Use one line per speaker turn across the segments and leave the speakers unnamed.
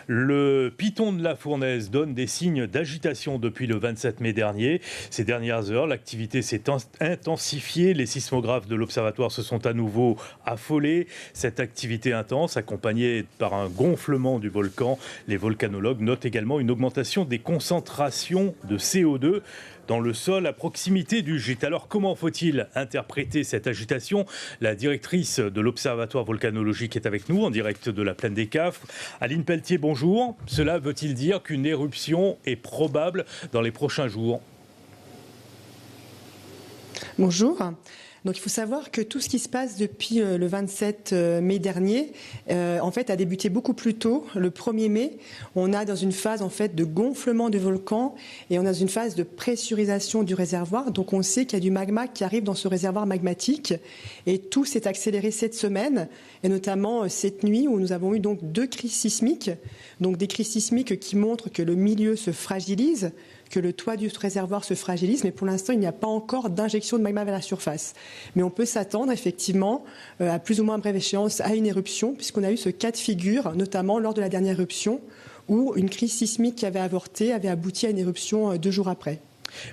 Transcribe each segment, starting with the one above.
Le piton de la Fournaise donne des signes d'agitation depuis le 27 mai dernier. Ces dernières heures, l'activité s'est intensifiée. Les sismographes de l'Observatoire se sont à nouveau affolés. Cette activité intense, accompagnée par un gonflement du volcan, les volcanologues notent également une augmentation des concentrations de CO2 dans le sol à proximité du gîte. Alors comment faut-il interpréter cette agitation? La directrice de l'Observatoire volcanologique est avec nous en direct de la plaine des Cafres. Aline Pelletier, bonjour. Cela veut-il dire qu'une éruption est probable dans les prochains jours?
Bonjour. Donc il faut savoir que tout ce qui se passe depuis le 27 mai dernier, en fait, a débuté beaucoup plus tôt. Le 1er mai, on a dans une phase en fait de gonflement du volcan et on a dans une phase de pressurisation du réservoir. Donc on sait qu'il y a du magma qui arrive dans ce réservoir magmatique et tout s'est accéléré cette semaine et notamment cette nuit où nous avons eu donc 2 crises sismiques. Donc des crises sismiques qui montrent que le milieu se fragilise, que le toit du réservoir se fragilise, mais pour l'instant, il n'y a pas encore d'injection de magma vers la surface. Mais on peut s'attendre effectivement, à plus ou moins brève échéance, à une éruption, puisqu'on a eu ce cas de figure, notamment lors de la dernière éruption, où une crise sismique qui avait avorté avait abouti à une éruption 2 jours après.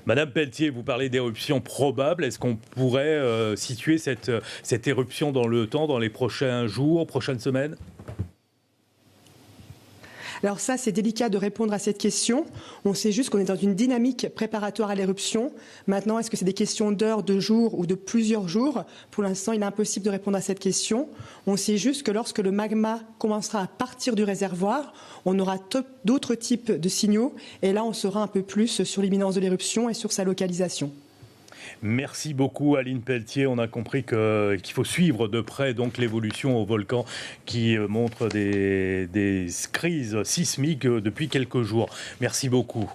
Madame Pelletier, vous parlez d'éruption probable. Est-ce qu'on pourrait situer cette éruption dans le temps, dans les prochains jours, prochaines semaines ?
Alors ça, c'est délicat de répondre à cette question. On sait juste qu'on est dans une dynamique préparatoire à l'éruption. Maintenant, est-ce que c'est des questions d'heures, de jours ou de plusieurs jours? Pour l'instant, il est impossible de répondre à cette question. On sait juste que lorsque le magma commencera à partir du réservoir, on aura d'autres types de signaux. Et là, on saura un peu plus sur l'imminence de l'éruption et sur sa localisation.
Merci beaucoup Aline Pelletier. On a compris qu'il faut suivre de près donc l'évolution au volcan qui montre des crises sismiques depuis quelques jours. Merci beaucoup.